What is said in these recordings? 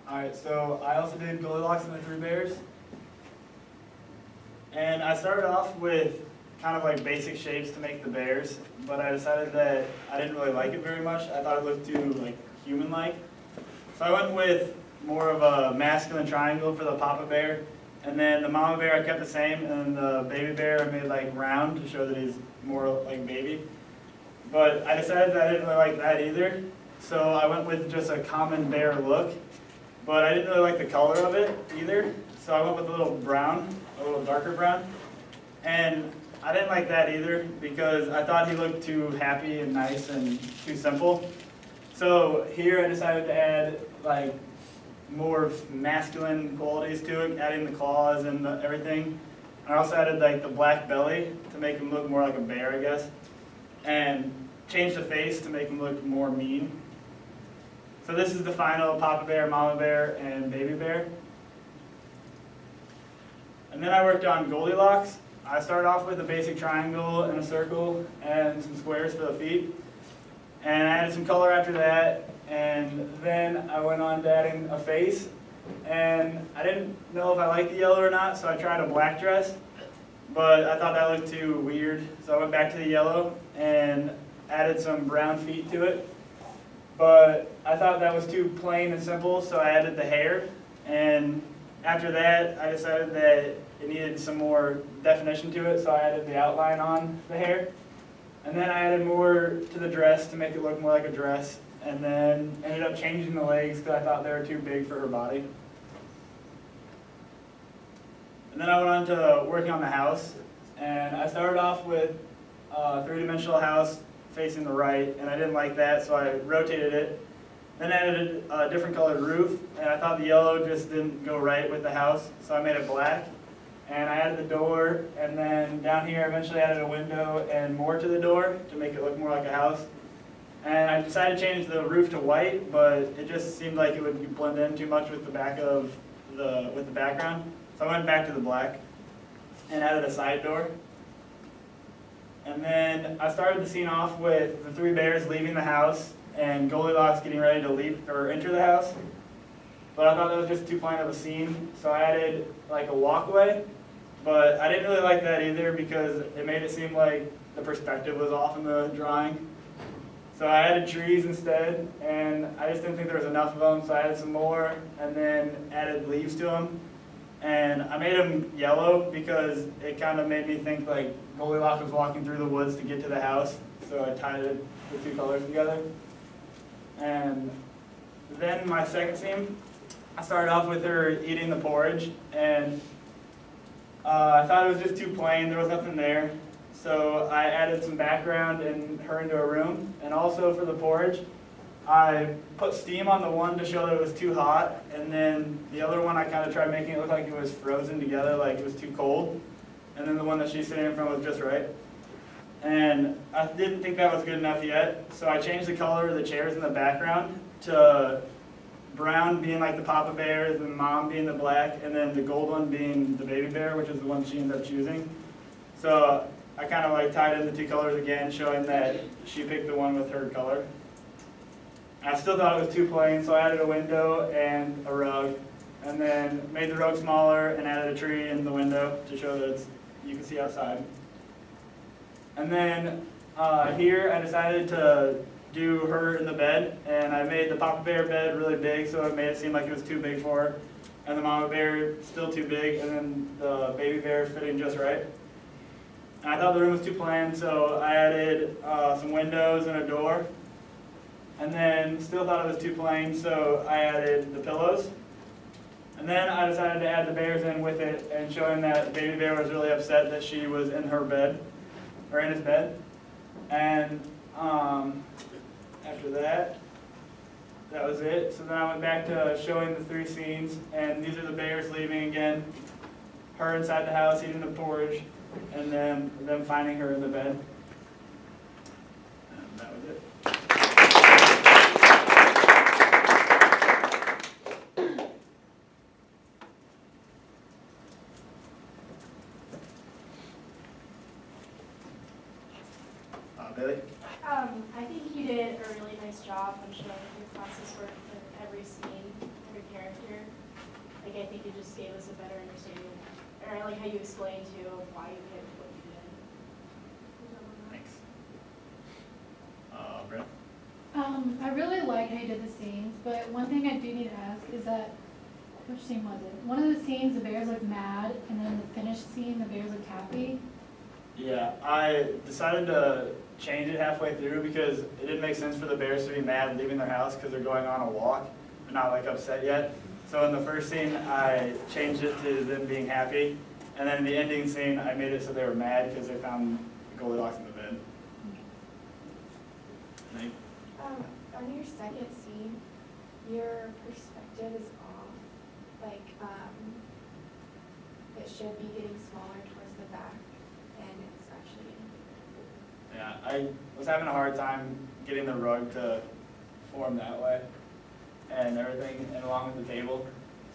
Alright, so I also did Goldilocks and the Three Bears. And I started off with kind of like basic shapes to make the bears, but I decided that I didn't really like it very much. I thought it looked too like human-like. So I went with more of a masculine triangle for the papa bear, and then the mama bear I kept the same, and then the baby bear I made like round to show that he's more like baby. But I decided that I didn't really like that either, so I went with just a common bear look. But I didn't really like the color of it either, so I went with a little brown, a little darker brown. And I didn't like that either because I thought he looked too happy and nice and too simple. So here I decided to add like more masculine qualities to it, adding the claws and everything. I also added like the black belly to make him look more like a bear, I guess. And changed the face to make him look more mean. So this is the final papa bear, mama bear, and baby bear. And then I worked on Goldilocks. I started off with a basic triangle and a circle and some squares for the feet. And I added some color after that. And then I went on to adding a face. And I didn't know if I liked the yellow or not, so I tried a black dress. But I thought that looked too weird, so I went back to the yellow and added some brown feet to it. But I thought that was too plain and simple, so I added the hair. And after that, I decided that it needed some more definition to it, so I added the outline on the hair. And then I added more to the dress to make it look more like a dress. And then ended up changing the legs because I thought they were too big for her body. And then I went on to working on the house. And I started off with a three-dimensional house facing the right, and I didn't like that, so I rotated it. Then added a different colored roof, and I thought the yellow just didn't go right with the house, so I made it black. And I added the door, and then down here I eventually added a window and more to the door to make it look more like a house. And I decided to change the roof to white, but it just seemed like it would blend in too much with the background. So I went back to the black and added a side door. And then I started the scene off with the three bears leaving the house and Goldilocks getting ready to leave or enter the house. But I thought that was just too plain of a scene, so I added like a walkway. But I didn't really like that either because it made it seem like the perspective was off in the drawing. So I added trees instead, and I just didn't think there was enough of them, so I added some more, and then added leaves to them. And I made them yellow because it kind of made me think like Goldilocks was walking through the woods to get to the house, so I tied the two colors together. And then my second scene, I started off with her eating the porridge, and I thought it was just too plain, there was nothing there. So I added some background and her into a room, and also for the porridge, I put steam on the one to show that it was too hot, and then the other one I kind of tried making it look like it was frozen together, like it was too cold. And then the one that she's sitting in front was just right. And I didn't think that was good enough yet, so I changed the color of the chairs in the background to brown being like the papa bear, the mom being the black, and then the gold one being the baby bear, which is the one she ended up choosing. So I kind of like tied in the two colors again, showing that she picked the one with her color. I still thought it was too plain, so I added a window and a rug, and then made the rug smaller and added a tree in the window to show that you can see outside. And then here I decided to do her in the bed, and I made the papa bear bed really big, so it made it seem like it was too big for her, and the mama bear still too big, and then the baby bear fitting just right. And I thought the room was too plain, so I added some windows and a door. And then still thought it was too plain, so I added the pillows. And then I decided to add the bears in with it and showing that baby bear was really upset that she was in her bed, or in his bed. And after that, that was it. So then I went back to showing the three scenes, and these are the bears leaving again, her inside the house eating the porridge, and then them finding her in the bed. And that was it. Billy? I think you did a really nice job on showing your process work for every scene, every character. I think it just gave us a better understanding, or I like how you explained to why you picked what you did. Thanks. Brent? I really like how you did the scenes, but one thing I do need to ask is that, which scene was it? One of the scenes, the bears look mad, and then the finished scene, the bears look happy. Yeah, I decided to change it halfway through because it didn't make sense for the bears to be mad leaving their house because they're going on a walk. They're not like upset yet. So in the first scene, I changed it to them being happy. And then in the ending scene, I made it so they were mad because they found Goldilocks in the bed. Nate? On your second scene, your perspective is off. Like, it should be getting smaller towards the back, and it's actually getting bigger. Yeah, I was having a hard time getting the rug to form that way and everything, and along with the table.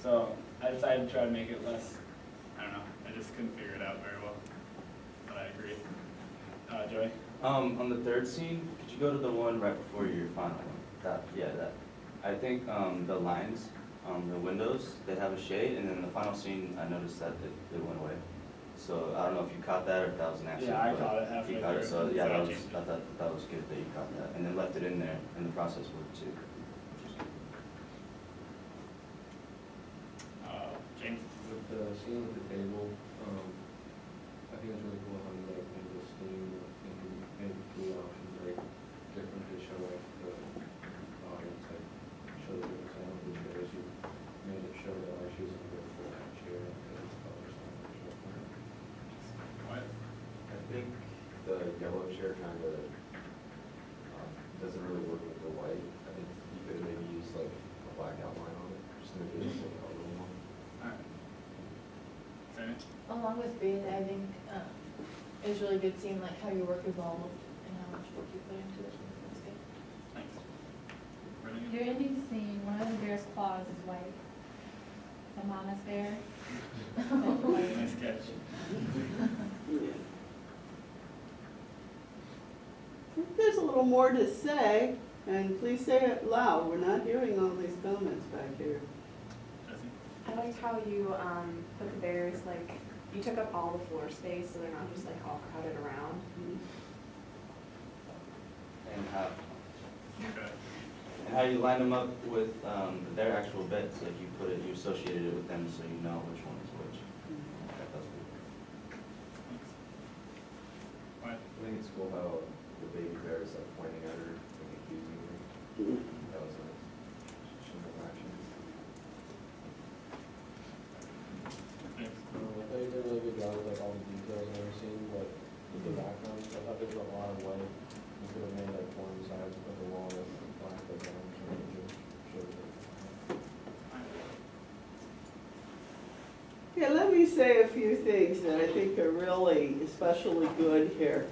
So I decided to try to make it less, I don't know, I just couldn't figure it out very well. But I agree. Joey? On the third scene, could you go to the one right before your final one? That. I think the lines, the windows, they have a shade, and then the final scene, I noticed that it went away. So I don't know if you caught that or if that was an accident. Yeah, I caught it halfway You caught it, so through. yeah, So I I changed it. thought that was good that you caught that, and then left it in there, and the process worked too, which is good. James? With the scene with the table, I think it's really cool how you like made this theme and maybe three options like different to show like the audience, like show the different sound of the chairs. You made it show that like she was in a very full chair because it's color sound. What? I think the yellow chair kind of doesn't really work with the white. I think you could maybe use like a black outline on it, just to make it just like a little more. Alright. Sammy? Along with Ben, I think it was really good seeing like how your work evolved and how much work you put into it. That's good. Thanks. Brendan? Your ending scene, one of the bear's claws is white. The mama's bear. Nice catch. There's a little more to say, and please say it loud. We're not hearing all these comments back here. Jesse? I liked how you put the bears, like, you took up all the floor space, so they're not just like all crowded around. And how, Okay. and how you line them up with their actual beds, like you put it, you associated it with them so you know which one is which. That was good. Thanks. What? I think it's cool how the baby bear is like pointing at her and accusing her. That was nice. Some of action. Thanks. I thought you did a really good job with like all the details and everything, but with the background, I thought there was a lot of white. You could have made like one side of the wall with black background, so it just showed it. Yeah, let me say a few things that I think are really especially good here.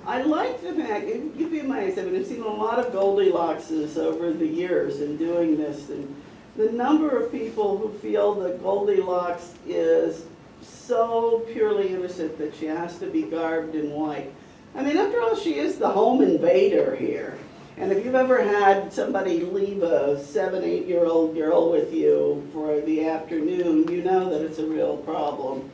I like the fact, you'd be amazed, I mean, I've seen a lot of Goldilockses over the years in doing this, and the number of people who feel that Goldilocks is so purely innocent that she has to be garbed in white. I mean, after all, she is the home invader here. And if you've ever had somebody leave a 7, 8-year-old girl with you for the afternoon, you know that it's a real problem.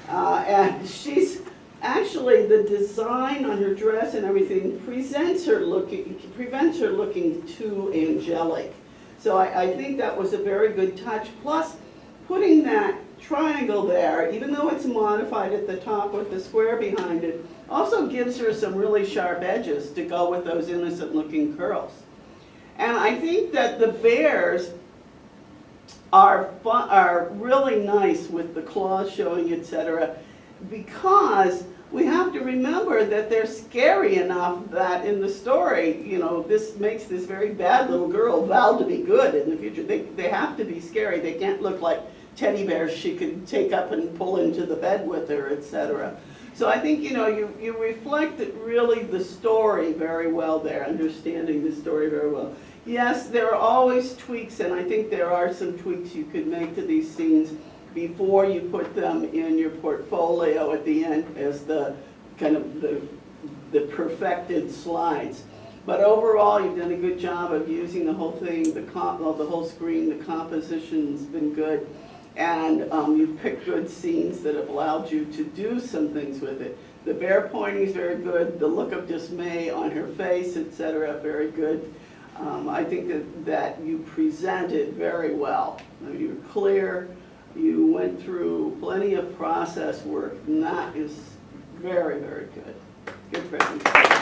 And she's actually, the design on her dress and everything prevents her looking too angelic. So I think that was a very good touch. Plus, putting that triangle there, even though it's modified at the top with the square behind it, also gives her some really sharp edges to go with those innocent looking curls. And I think that the bears are really nice with the claws showing, etc., because we have to remember that they're scary enough that in the story, you know, this makes this very bad little girl vow to be good in the future. They have to be scary. They can't look like teddy bears she could take up and pull into the bed with her, etc. So I think, you know, you reflect really the story very well there, understanding the story very well. Yes, there are always tweaks, and I think there are some tweaks you could make to these scenes before you put them in your portfolio at the end as the kind of the perfected slides. But overall, you've done a good job of using the whole thing, the whole screen, the composition's been good. And you've picked good scenes that have allowed you to do some things with it. The bear pointing is very good, the look of dismay on her face, etc., very good. I think that you presented very well. I mean, you're clear, you went through plenty of process work, and that is very, very good. Good presentation.